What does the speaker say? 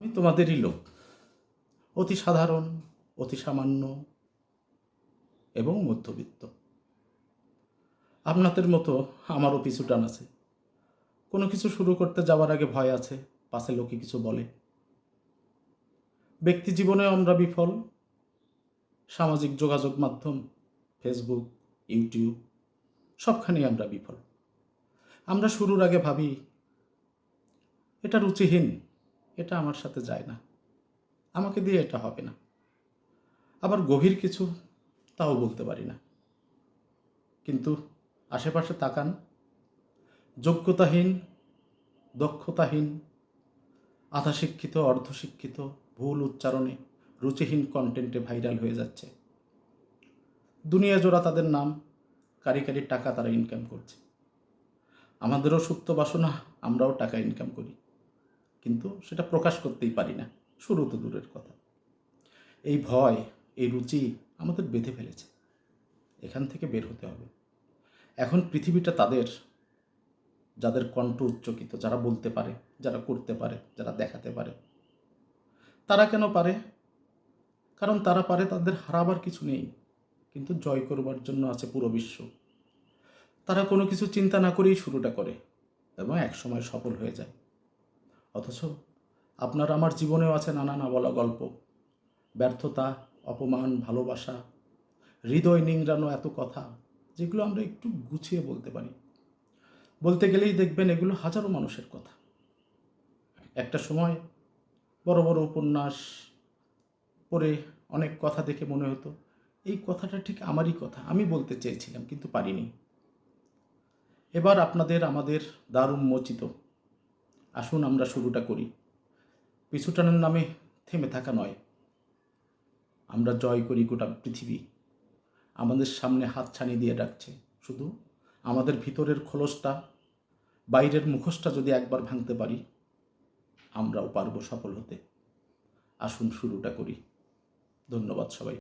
আমি তোমাদেরই লোক, অতি সাধারণ, অতি সামান্য এবং মধ্যবিত্ত। আপনাদের মতো আমারও পিছু টান আছে। কোনো কিছু শুরু করতে যাওয়ার আগে ভয় আছে, পাছে লোকে কিছু বলে। ব্যক্তি জীবনে আমরা বিফল, সামাজিক যোগাযোগ মাধ্যম, ফেসবুক, ইউটিউব সবখানেই আমরা বিফল। আমরা শুরুর আগে ভাবি এটা রুচিহীন, এটা আমার সাথে যায় না, আমাকে দিয়ে এটা হবে না। আবার গভীর কিছু তাও বলতে পারি না। কিন্তু আশেপাশে তাকান, যোগ্যতাহীন, দক্ষতাহীন, আধা শিক্ষিত, অর্ধশিক্ষিত, ভুল উচ্চারণে, রুচিহীন কন্টেন্টে ভাইরাল হয়ে যাচ্ছে। দুনিয়া জোড়া তাদের নাম, কারি কারি টাকা তারা ইনকাম করছে। আমাদেরও সুপ্ত বাসনা, আমরাও টাকা ইনকাম করি, কিন্তু সেটা প্রকাশ করতেই পারি না, শুরু তো দূরের কথা। এই ভয়, এই রুচি আমাদের বেঁধে ফেলেছে। এখান থেকে বের হতে হবে। এখন পৃথিবীটা তাদের, যাদের কণ্ঠ উচ্চকিত, যারা বলতে পারে, যারা করতে পারে, যারা দেখাতে পারে। তারা কেন পারে? কারণ তারা পারে, তাদের হারাবার কিছু নেই, কিন্তু জয় করবার জন্য আছে পুরো বিশ্ব। তারা কোনো কিছু চিন্তা না করেই শুরুটা করে এবং একসময় সফল হয়ে যায়। অথচ আপনার আমার জীবনেও আছে নানা না বলা গল্প, ব্যর্থতা, অপমান, ভালোবাসা, হৃদয় নিংড়ানো এত কথা, যেগুলো আমরা একটু গুছিয়ে বলতে পারি। বলতে গেলেই দেখবেন এগুলো হাজারো মানুষের কথা। একটা সময় বড় বড় উপন্যাস পড়ে অনেক কথা দেখে মনে হতো এই কথাটা ঠিক আমারই কথা, আমি বলতে চেয়েছিলাম কিন্তু পারিনি। এবার আপনাদের আমাদের দ্বার উন্মোচিত, আসুন আমরা শুরুটা করি। পিছুটানের নামে থেমে থাকা নয়, আমরা জয় করি গোটা পৃথিবী। আমাদের সামনে হাতছানি দিয়ে ডাকছে, শুধু আমাদের ভিতরের খোলসটা, বাইরের মুখোশটা যদি একবার ভাঙতে পারি, আমরাও পারবো সফল হতে। আসুন শুরুটা করি। ধন্যবাদ সবাই।